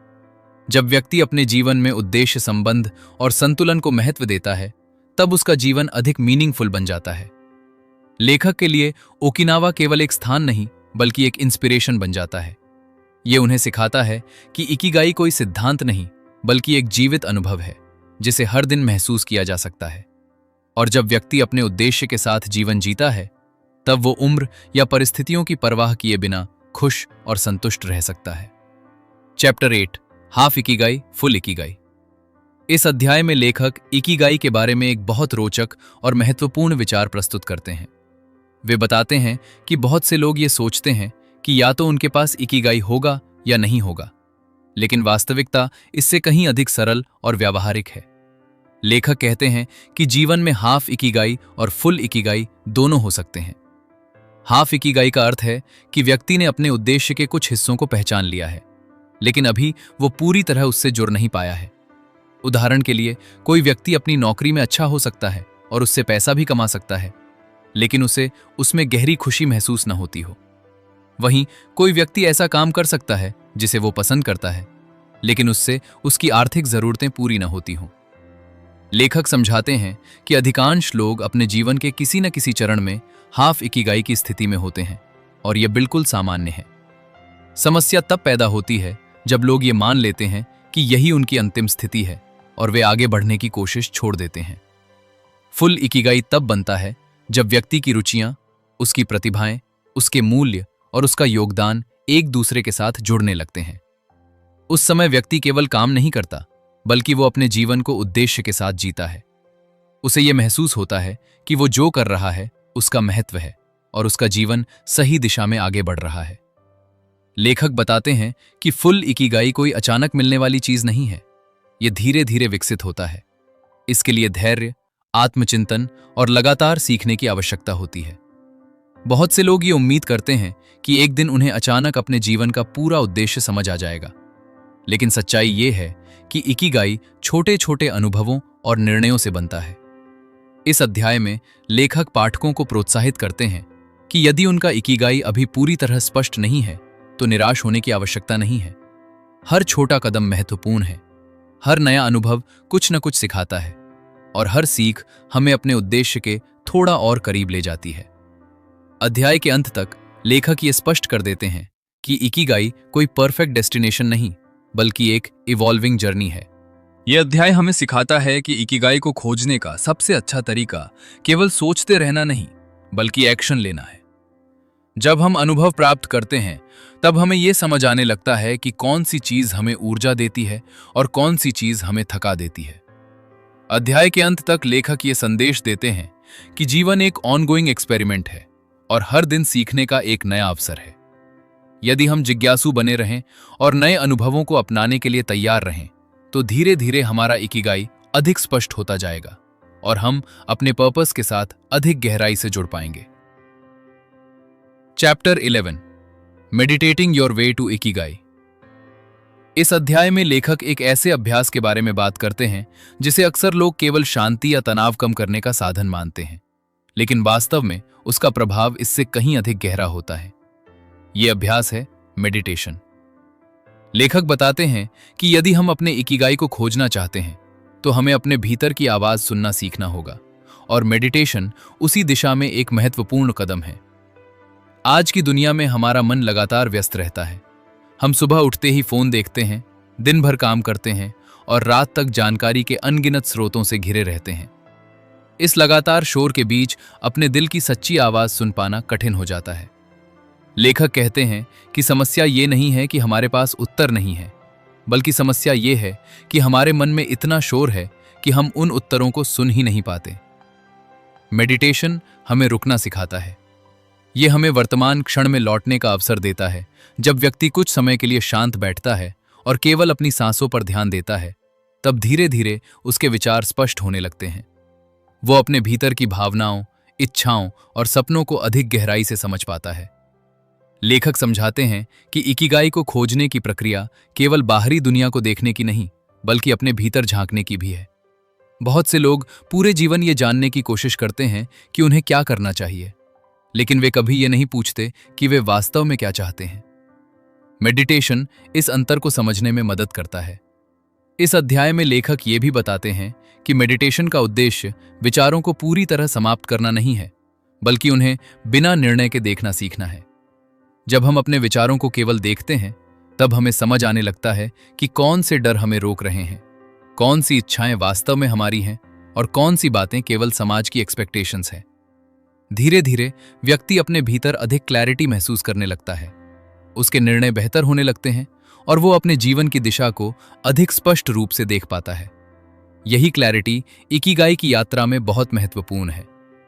जब व्यक्ति अपने जीवन में उद्देश्य, संबंध और संतुलन को महत्व देता है, तब उसका जीवन अधिक मीनिंगफुल बन जाता है। लेखक के लिए ओकिनावा केवल एक स्थान नहीं बल्कि एक इंस्पिरेशन बन जाता है। ये उन्हें सिखाता है कि इकिगाई कोई सिद्धांत नहीं बल्कि एक जीवित अनुभव है जिसे हर दिन महसूस किया जा सकता है। और जब व्यक्ति अपने उद्देश्य के साथ जीवन जीता है, तब वो उम्र या परिस्थितियों की परवाह किए बिना खुश और संतुष्ट रह सकता है। Chapter 8, half Ikigai, full Ikigai. इस अध्याय में लेखक इकिगाई के बारे में एक बहुत रोचक और महत्वपूर्ण विचार प्रस्तुत करते हैं। वे बताते हैं कि बहुत से लोग ये सोचते हैं कि या तो उनके पास इकिगाई होगा या नहीं होगा, लेकिन वास्तविकता इससे कहीं अधिक सरल और व्यावहारिक है। लेखक कहते हैं कि जीवन में हाफ इकिगाई और फुल इकिगाई दोनों हो सकते हैं। हाफ इकिगाई का अर्थ है कि व्यक्ति ने अपने उद्देश्य के कुछ हिस्सों को पहचान लिया है, लेकिन अभी वो पूरी तरह उससे जुड़ नहीं पाया है। उदाहरण के लिए, कोई व्यक्ति अपनी नौकरी में अच्छा हो सकता है और उससे पैसा भी कमा सकता है, लेकिन उसे उसमें गहरी खुशी महसूस न होती हो। वहीं कोई व्यक्ति ऐसा काम कर सकता है जिसे वो पसंद करता है, लेकिन उससे उसकी आर्थिक जरूरतें पूरी न होती हों। लेखक समझाते हैं कि अधिकांश लोग अपने जीवन के किसी न किसी चरण में हाफ इकिगाई की स्थिति में होते हैं और यह बिल्कुल सामान्य है। समस्या तब पैदा होती है जब लोग ये मान लेते हैं कि यही उनकी अंतिम स्थिति है और वे आगे बढ़ने की कोशिश छोड़ देते हैं। फुल इकिगाई तब बनता है जब व्यक्ति की रुचियां, उसकी प्रतिभाएं, उसके मूल्य और उसका योगदान एक दूसरे के साथ जुड़ने लगते हैं। उस समय व्यक्ति केवल काम नहीं करता, बल्कि वो अपने जीवन को उद्देश्य के साथ जीता है। उसे यह महसूस होता है कि वो जो कर रहा है उसका महत्व है और उसका जीवन सही दिशा में आगे बढ़ रहा है। लेखक बताते हैं कि फुल इकिगाई कोई अचानक मिलने वाली चीज नहीं है, यह धीरे धीरे विकसित होता है। इसके लिए धैर्य, आत्मचिंतन और लगातार सीखने की आवश्यकता होती है। बहुत से लोग ये उम्मीद करते हैं कि एक दिन उन्हें अचानक अपने जीवन का पूरा उद्देश्य समझ आ जाएगा, लेकिन सच्चाई ये है कि इकिगाई छोटे छोटे अनुभवों और निर्णयों से बनता है। इस अध्याय में लेखक पाठकों को प्रोत्साहित करते हैं कि यदि उनका इकिगाई अभी पूरी तरह स्पष्ट नहीं है तो निराश होने की आवश्यकता नहीं है। हर छोटा कदम महत्वपूर्ण है, हर नया अनुभव कुछ न कुछ सिखाता है और हर सीख हमें अपने उद्देश्य के थोड़ा और करीब ले जाती है। अध्याय के अंत तक लेखक ये स्पष्ट कर देते हैं कि इकिगाई कोई परफेक्ट डेस्टिनेशन नहीं, बल्कि एक इवॉल्विंग जर्नी है। यह अध्याय हमें सिखाता है कि इकिगाई को खोजने का सबसे अच्छा तरीका केवल सोचते रहना नहीं, बल्कि एक्शन लेना है। जब हम अनुभव प्राप्त करते हैं, तब हमें यह समझ आने लगता है कि कौन सी चीज हमें ऊर्जा देती है और कौन सी चीज हमें थका देती है। अध्याय के अंत तक लेखक ये संदेश देते हैं कि जीवन एक ऑनगोइंग एक्सपेरिमेंट है और हर दिन सीखने का एक नया अवसर है। यदि हम जिज्ञासु बने रहें और नए अनुभवों को अपनाने के लिए तैयार रहें, तो धीरे धीरे हमारा इकिगाई अधिक स्पष्ट होता जाएगा और हम अपने पर्पस के साथ अधिक गहराई से जुड़ पाएंगे। Chapter 11, meditating your way to Ikigai. इस अध्याय में लेखक एक ऐसे अभ्यास के बारे में बात करते हैं जिसे अक्सर लोग केवल शांति या तनाव कम करने का साधन मानते हैं, लेकिन वास्तव में उसका प्रभाव इससे कहीं अधिक गहरा होता है। यह अभ्यास है मेडिटेशन। लेखक बताते हैं कि यदि हम अपने इकिगाई को खोजना चाहते हैं, तो हमें अपने भीतर की आवाज सुनना सीखना होगा और मेडिटेशन उसी दिशा में एक महत्वपूर्ण कदम है। आज की दुनिया में हमारा मन लगातार व्यस्त रहता है। हम सुबह उठते ही फोन देखते हैं, दिन भर काम करते हैं और रात तक जानकारी के अनगिनत स्रोतों से घिरे रहते हैं। इस लगातार शोर के बीच अपने दिल की सच्ची आवाज सुन पाना कठिन हो जाता है। लेखक कहते हैं कि समस्या ये नहीं है कि हमारे पास उत्तर नहीं है, बल्कि समस्या ये है कि हमारे मन में इतना शोर है कि हम उन उत्तरों को सुन ही नहीं पाते। मेडिटेशन हमें रुकना सिखाता है। यह हमें वर्तमान क्षण में लौटने का अवसर देता है। जब व्यक्ति कुछ समय के लिए शांत बैठता है और केवल अपनी सांसों पर ध्यान देता है, तब धीरे धीरे उसके विचार स्पष्ट होने लगते हैं। वो अपने भीतर की भावनाओं, इच्छाओं और सपनों को अधिक गहराई से समझ पाता है। लेखक समझाते हैं कि इकिगाई को खोजने की प्रक्रिया केवल बाहरी दुनिया को देखने की नहीं, बल्कि अपने भीतर झांकने की भी है। बहुत से लोग पूरे जीवन ये जानने की कोशिश करते हैं कि उन्हें क्या करना चाहिए, लेकिन वे कभी ये नहीं पूछते कि वे वास्तव में क्या चाहते हैं। मेडिटेशन इस अंतर को समझने में मदद करता है। इस अध्याय में लेखक ये भी बताते हैं कि मेडिटेशन का उद्देश्य विचारों को पूरी तरह समाप्त करना नहीं है, बल्कि उन्हें बिना निर्णय के देखना सीखना है। जब हम अपने विचारों को केवल देखते हैं, तब हमें समझ आने लगता है कि कौन से डर हमें रोक रहे हैं, कौन सी इच्छाएं वास्तव में हमारी हैं और कौन सी बातें केवल समाज की एक्सपेक्टेशंस हैं। धीरे धीरे व्यक्ति अपने भीतर अधिक क्लैरिटी महसूस करने लगता है, उसके निर्णय बेहतर होने लगते हैं और वो अपने जीवन की दिशा को अधिक स्पष्ट रूप से देख पाता है। यही क्लैरिटी इकिगाई की यात्रा में बहुत महत्वपूर्ण है,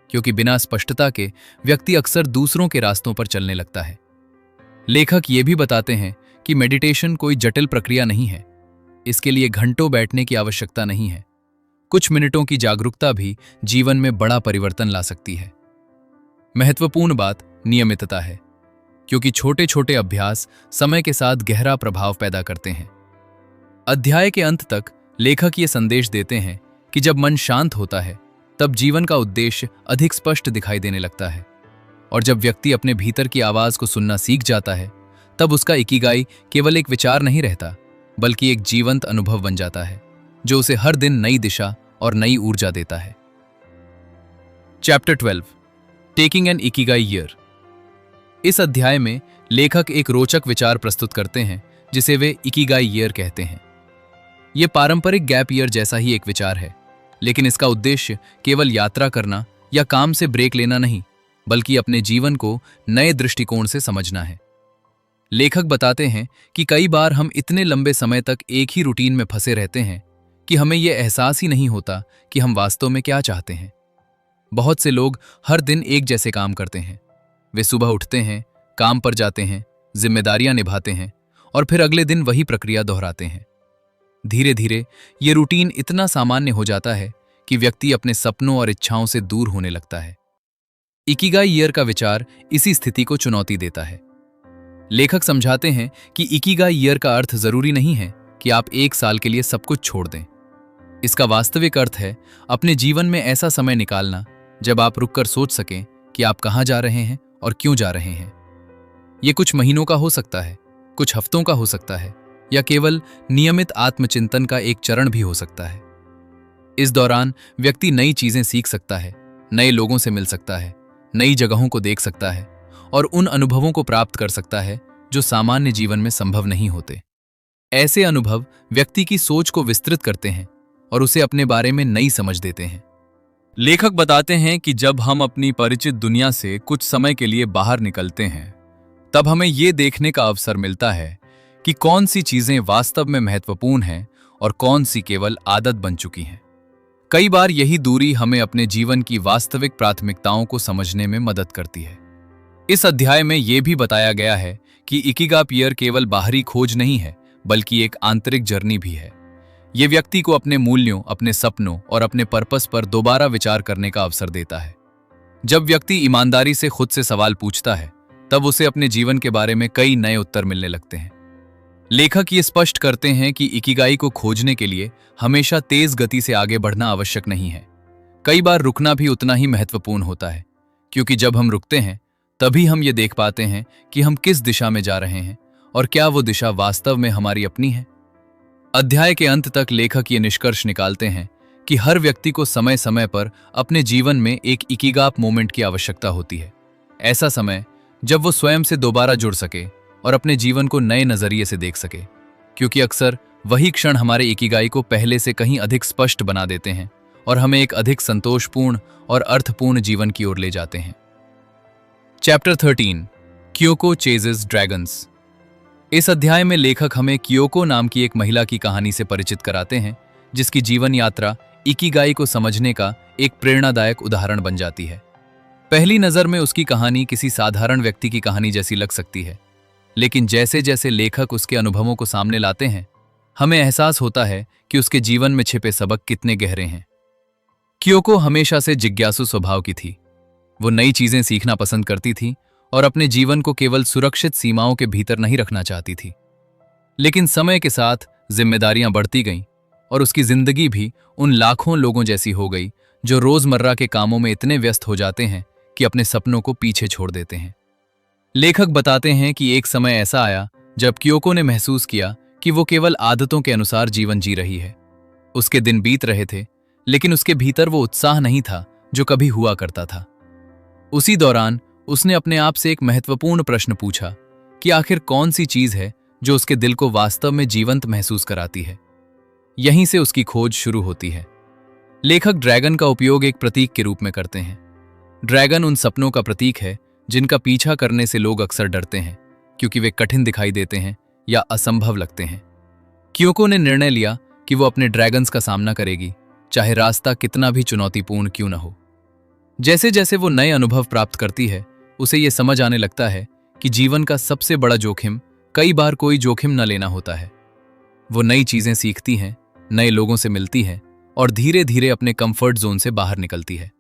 क्योंकि बिना स्पष्टता के व्यक्ति अक्सर दूसरों के रास्तों पर चलने लगता है। लेखक ये भी बताते हैं कि मेडिटेशन कोई जटिल प्रक्रिया नहीं है। इसके लिए घंटों बैठने की आवश्यकता नहीं है। कुछ मिनटों की जागरूकता भी जीवन में बड़ा परिवर्तन ला सकती है। महत्वपूर्ण बात नियमितता है, क्योंकि छोटे छोटे अभ्यास समय के साथ गहरा प्रभाव पैदा करते हैं। अध्याय के अंत तक लेखक ये संदेश देते हैं कि जब मन शांत होता है, तब जीवन का उद्देश्य अधिक स्पष्ट दिखाई देने लगता है। और जब व्यक्ति अपने भीतर की आवाज को सुनना सीख जाता है, तब उसका इकिगाई केवल एक विचार नहीं रहता, बल्कि एक जीवंत अनुभव बन जाता है जो उसे हर दिन नई दिशा और नई ऊर्जा देता है। Chapter 12, taking an Ikigai year. इस अध्याय में लेखक एक रोचक विचार प्रस्तुत करते हैं जिसे वे इकिगाई ईयर कहते हैं। यह पारंपरिक गैप ईयर जैसा ही एक विचार है, लेकिन इसका उद्देश्य केवल यात्रा करना या काम से ब्रेक लेना नहीं, बल्कि अपने जीवन को नए दृष्टिकोण से समझना है। लेखक बताते हैं कि कई बार हम इतने लंबे समय तक एक ही रूटीन में फंसे रहते हैं कि हमें यह एहसास ही नहीं होता कि हम वास्तव में क्या चाहते हैं। बहुत से लोग हर दिन एक जैसे काम करते हैं। वे सुबह उठते हैं, काम पर जाते हैं, जिम्मेदारियां निभाते हैं और फिर अगले दिन वही प्रक्रिया दोहराते हैं। धीरे धीरे ये रूटीन इतना सामान्य हो जाता है कि व्यक्ति अपने सपनों और इच्छाओं से दूर होने लगता है। इकिगाई ईयर का विचार इसी स्थिति को चुनौती देता है। लेखक समझाते हैं कि इकिगाई ईयर का अर्थ जरूरी नहीं है कि आप 1 साल के लिए सब कुछ छोड़ दें। इसका वास्तविक अर्थ है अपने जीवन में ऐसा समय निकालना जब आप रुककर सोच सकें कि आप कहां जा रहे हैं और क्यों जा रहे हैं। यह कुछ महीनों का हो सकता है, कुछ हफ्तों का हो सकता है, या केवल नियमित आत्मचिंतन का एक चरण भी हो सकता है। इस दौरान व्यक्ति नई चीजें सीख सकता है, नए लोगों से मिल सकता है, नई जगहों को देख सकता है और उन अनुभवों को प्राप्त कर सकता है जो सामान्य जीवन में संभव नहीं होते। ऐसे अनुभव व्यक्ति की सोच को विस्तृत करते हैं और उसे अपने बारे में नई समझ देते हैं। लेखक बताते हैं कि जब हम अपनी परिचित दुनिया से कुछ समय के लिए बाहर निकलते हैं, तब हमें यह देखने का अवसर मिलता है कि कौन सी चीजें वास्तव में महत्वपूर्ण हैं और कौन सी केवल आदत बन चुकी हैं। कई बार यही दूरी हमें अपने जीवन की वास्तविक प्राथमिकताओं को समझने में मदद करती है। इस अध्याय में यह भी बताया गया है कि इकिगाई ईयर केवल बाहरी खोज नहीं है, बल्कि एक आंतरिक जर्नी भी है। यह व्यक्ति को अपने मूल्यों, अपने सपनों और अपने पर्पस पर दोबारा विचार करने का अवसर देता है। जब व्यक्ति ईमानदारी से खुद से सवाल पूछता है, तब उसे अपने जीवन के बारे में कई नए उत्तर मिलने लगते हैं। लेखक ये स्पष्ट करते हैं कि इकिगाई को खोजने के लिए हमेशा तेज गति से आगे बढ़ना आवश्यक नहीं है। कई बार रुकना भी उतना ही महत्वपूर्ण होता है, क्योंकि जब हम रुकते हैं तभी हम ये देख पाते हैं कि हम किस दिशा में जा रहे हैं और क्या वो दिशा वास्तव में हमारी अपनी है। अध्याय के अंत तक लेखक ये निष्कर्ष निकालते हैं कि हर व्यक्ति को समय समय पर अपने जीवन में एक इकिगाई मोमेंट की आवश्यकता होती है। ऐसा समय जब वो स्वयं से दोबारा जुड़ सके और अपने जीवन को नए नजरिए से देख सके, क्योंकि अक्सर वही क्षण हमारे इकिगाई को पहले से कहीं अधिक स्पष्ट बना देते हैं और हमें एक अधिक संतोषपूर्ण और अर्थपूर्ण जीवन की ओर ले जाते हैं। Chapter 13, Kyoko ceases dragons. इस अध्याय में लेखक हमें क्योको नाम की एक महिला की कहानी से परिचित कराते हैं, जिसकी जीवन यात्रा इकिगाई को समझने का एक प्रेरणादायक उदाहरण बन जाती है। पहली नजर में उसकी कहानी किसी साधारण व्यक्ति की कहानी जैसी लग सकती है, लेकिन जैसे जैसे लेखक उसके अनुभवों को सामने लाते हैं, हमें एहसास होता है कि उसके जीवन में छिपे सबक कितने गहरे हैं। क्योको हमेशा से जिज्ञासु स्वभाव की थी। वो नई चीजें सीखना पसंद करती थी और अपने जीवन को केवल सुरक्षित सीमाओं के भीतर नहीं रखना चाहती थी। लेकिन समय के साथ जिम्मेदारियां बढ़ती गईं और उसकी जिंदगी भी उन लाखों लोगों जैसी हो गई जो रोजमर्रा के कामों में इतने व्यस्त हो जाते हैं कि अपने सपनों को पीछे छोड़ देते हैं। लेखक बताते हैं कि एक समय ऐसा आया जब क्योको ने महसूस किया कि वो केवल आदतों के अनुसार जीवन जी रही है। उसके दिन बीत रहे थे, लेकिन उसके भीतर वो उत्साह नहीं था जो कभी हुआ करता था। उसी दौरान उसने अपने आप से एक महत्वपूर्ण प्रश्न पूछा कि आखिर कौन सी चीज है जो उसके दिल को वास्तव में जीवंत महसूस कराती है। यहीं से उसकी खोज शुरू होती है। लेखक ड्रैगन का उपयोग एक प्रतीक के रूप में करते हैं। ड्रैगन उन सपनों का प्रतीक है जिनका पीछा करने से लोग अक्सर डरते हैं, क्योंकि वे कठिन दिखाई देते हैं या असंभव लगते हैं। क्योको ने निर्णय लिया कि वो अपने ड्रैगन्स का सामना करेगी, चाहे रास्ता कितना भी चुनौतीपूर्ण क्यों न हो। जैसे जैसे वो नए अनुभव प्राप्त करती है, उसे ये समझ आने लगता है कि जीवन का सबसे बड़ा जोखिम कई बार कोई जोखिम न लेना होता है। वो नई चीजें सीखती हैं, नए लोगों से मिलती है और धीरे धीरे अपने कंफर्ट जोन से बाहर निकलती है।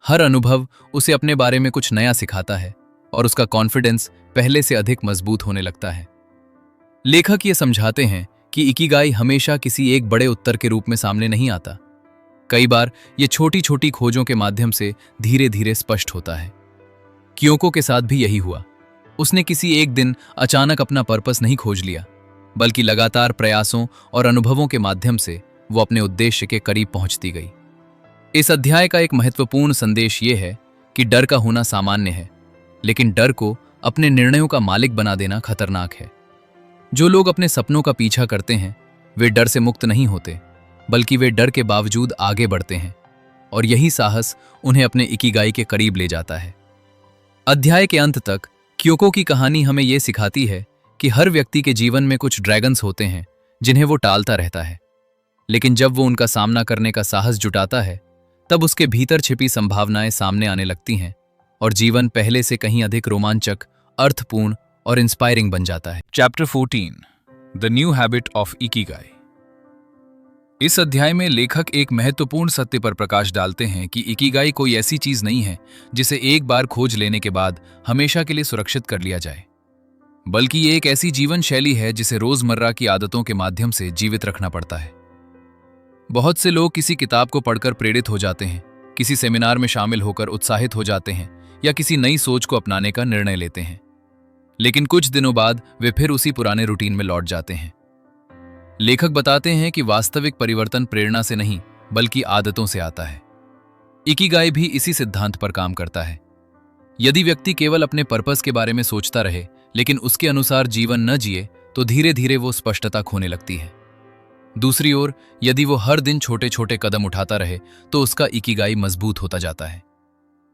हर अनुभव उसे अपने बारे में कुछ नया सिखाता है और उसका कॉन्फिडेंस पहले से अधिक मजबूत होने लगता है। लेखक ये समझाते हैं कि इकिगाई हमेशा किसी एक बड़े उत्तर के रूप में सामने नहीं आता। कई बार ये छोटी छोटी खोजों के माध्यम से धीरे धीरे स्पष्ट होता है। क्योको के साथ भी यही हुआ। उसने किसी एक दिन अचानक अपना पर्पस नहीं खोज लिया, बल्कि लगातार प्रयासों और अनुभवों के माध्यम से वो अपने उद्देश्य के करीब पहुंचती गई। इस अध्याय का एक महत्वपूर्ण संदेश ये है कि डर का होना सामान्य है, लेकिन डर को अपने निर्णयों का मालिक बना देना खतरनाक है। जो लोग अपने सपनों का पीछा करते हैं वे डर से मुक्त नहीं होते, बल्कि वे डर के बावजूद आगे बढ़ते हैं, और यही साहस उन्हें अपने इकिगाई के करीब ले जाता है। अध्याय के अंत तक क्योको की कहानी हमें यह सिखाती है कि हर व्यक्ति के जीवन में कुछ ड्रैगन्स होते हैं जिन्हें वो टालता रहता है, लेकिन जब वो उनका सामना करने का साहस जुटाता है तब उसके भीतर छिपी संभावनाएं सामने आने लगती हैं और जीवन पहले से कहीं अधिक रोमांचक, अर्थपूर्ण और इंस्पायरिंग बन जाता है। Chapter 14 the new habit of Ikigai. इस अध्याय में लेखक एक महत्वपूर्ण सत्य पर प्रकाश डालते हैं कि इकिगाई कोई ऐसी चीज नहीं है जिसे एक बार खोज लेने के बाद हमेशा के लिए सुरक्षित कर लिया जाए, बल्कि ये एक ऐसी जीवन शैली है जिसे रोजमर्रा की आदतों के माध्यम से जीवित रखना पड़ता है। बहुत से लोग किसी किताब को पढ़कर प्रेरित हो जाते हैं, किसी सेमिनार में शामिल होकर उत्साहित हो जाते हैं या किसी नई सोच को अपनाने का निर्णय लेते हैं, लेकिन कुछ दिनों बाद वे फिर उसी पुराने रूटीन में लौट जाते हैं। लेखक बताते हैं कि वास्तविक परिवर्तन प्रेरणा से नहीं बल्कि आदतों से आता है। इकिगाई भी इसी सिद्धांत पर काम करता है। यदि व्यक्ति केवल अपने पर्पस के बारे में सोचता रहे लेकिन उसके अनुसार जीवन न जिए तो धीरे धीरे वो स्पष्टता खोने लगती है। दूसरी ओर यदि वो हर दिन छोटे छोटे कदम उठाता रहे तो उसका इकिगाई मजबूत होता जाता है।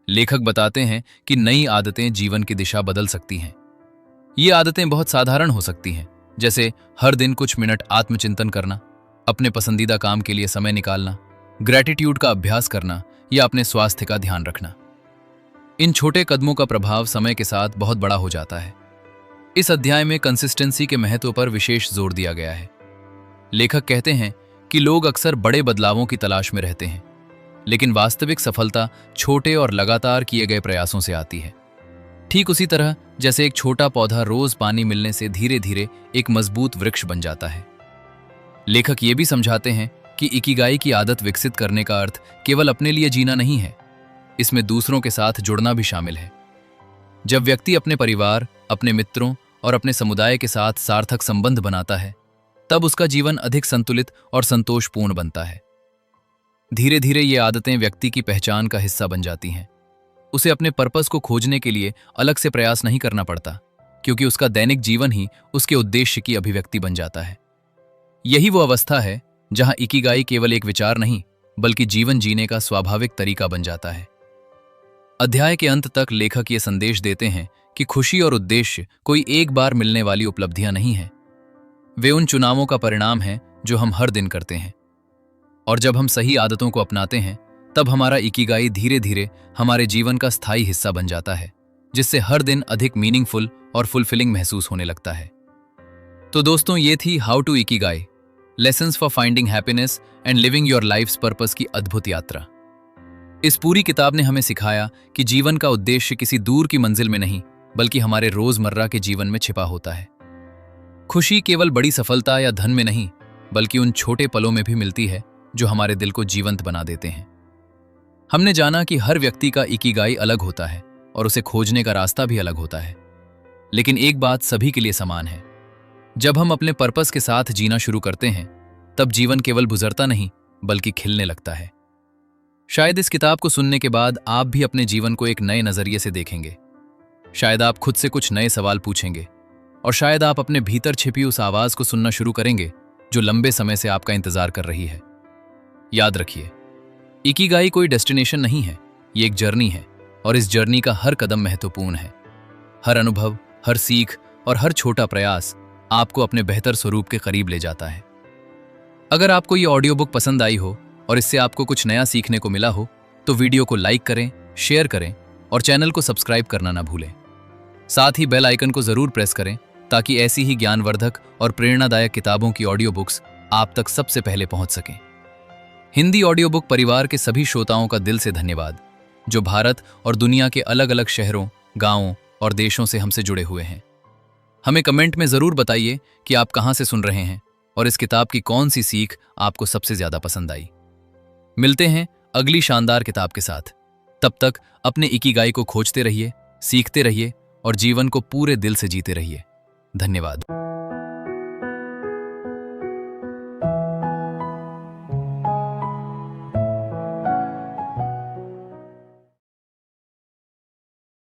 लेखक बताते हैं कि नई आदतें जीवन की दिशा बदल सकती हैं। ये आदतें बहुत साधारण हो सकती हैं, जैसे हर दिन कुछ मिनट आत्मचिंतन करना, अपने पसंदीदा काम के लिए समय निकालना, ग्रैटिट्यूड का अभ्यास करना या अपने स्वास्थ्य का ध्यान रखना। इन छोटे कदमों का प्रभाव समय के साथ बहुत बड़ा हो जाता है। इस अध्याय में कंसिस्टेंसी के महत्व पर विशेष जोर दिया गया है। लेखक कहते हैं कि लोग अक्सर बड़े बदलावों की तलाश में रहते हैं, लेकिन वास्तविक सफलता छोटे और लगातार किए गए प्रयासों से आती है। ठीक उसी तरह जैसे एक छोटा पौधा रोज पानी मिलने से धीरे धीरे एक मजबूत वृक्ष बन जाता है। लेखक ये भी समझाते हैं कि इकिगाई की आदत विकसित करने का अर्थ केवल अपने लिए जीना नहीं है, इसमें दूसरों के साथ जुड़ना भी शामिल है। जब व्यक्ति अपने परिवार, अपने मित्रों और अपने समुदाय के साथ सार्थक संबंध बनाता है तब उसका जीवन अधिक संतुलित और संतोषपूर्ण बनता है। धीरे धीरे ये आदतें व्यक्ति की पहचान का हिस्सा बन जाती हैं। उसे अपने पर्पस को खोजने के लिए अलग से प्रयास नहीं करना पड़ता, क्योंकि उसका दैनिक जीवन ही उसके उद्देश्य की अभिव्यक्ति बन जाता है। यही वो अवस्था है जहां इकिगाई केवल एक विचार नहीं बल्कि जीवन जीने का स्वाभाविक तरीका बन जाता है। अध्याय के अंत तक लेखक ये संदेश देते हैं कि खुशी और उद्देश्य कोई एक बार मिलने वाली उपलब्धियां नहीं हैं। वे उन चुनावों का परिणाम हैं जो हम हर दिन करते हैं, और जब हम सही आदतों को अपनाते हैं तब हमारा इकिगाई धीरे धीरे हमारे जीवन का स्थायी हिस्सा बन जाता है, जिससे हर दिन अधिक मीनिंगफुल और फुलफिलिंग महसूस होने लगता है। तो दोस्तों, ये थी how to Ikigai, lessons for finding happiness and living your life's purpose की अद्भुत यात्रा। इस पूरी किताब ने हमें सिखाया कि जीवन का उद्देश्य किसी दूर की मंजिल में नहीं बल्कि हमारे रोजमर्रा के जीवन में छिपा होता है। खुशी केवल बड़ी सफलता या धन में नहीं बल्कि उन छोटे पलों में भी मिलती है जो हमारे दिल को जीवंत बना देते हैं। हमने जाना कि हर व्यक्ति का इकिगाई अलग होता है और उसे खोजने का रास्ता भी अलग होता है, लेकिन एक बात सभी के लिए समान है। जब हम अपने पर्पस के साथ जीना शुरू करते हैं तब जीवन केवल गुजरता नहीं बल्कि खिलने लगता है। शायद इस किताब को सुनने के बाद आप भी अपने जीवन को एक नए नजरिए से देखेंगे। शायद आप खुद से कुछ नए सवाल पूछेंगे और शायद आप अपने भीतर छिपी उस आवाज को सुनना शुरू करेंगे जो लंबे समय से आपका इंतजार कर रही है। याद रखिए, इकिगाई कोई डेस्टिनेशन नहीं है, ये एक जर्नी है और इस जर्नी का हर कदम महत्वपूर्ण है। हर अनुभव, हर सीख और हर छोटा प्रयास आपको अपने बेहतर स्वरूप के करीब ले जाता है। अगर आपको ये ऑडियो बुक पसंद आई हो और इससे आपको कुछ नया सीखने को मिला हो तो वीडियो को लाइक करें, शेयर करें और चैनल को सब्सक्राइब करना ना भूलें। साथ ही बेल आइकन को जरूर प्रेस करें ताकि ऐसी ही ज्ञानवर्धक और प्रेरणादायक किताबों की ऑडियो बुक्स आप तक सबसे पहले पहुंच सकें। हिंदी ऑडियो बुक परिवार के सभी श्रोताओं का दिल से धन्यवाद जो भारत और दुनिया के अलग अलग शहरों, गांवों और देशों से हमसे जुड़े हुए हैं। हमें कमेंट में जरूर बताइए कि आप कहां से सुन रहे हैं और इस किताब की कौन सी सीख आपको सबसे ज्यादा पसंद आई। मिलते हैं अगली शानदार किताब के साथ। तब तक अपने इकिगाई को खोजते रहिए, सीखते रहिए और जीवन को पूरे दिल से जीते रहिए। धन्यवाद।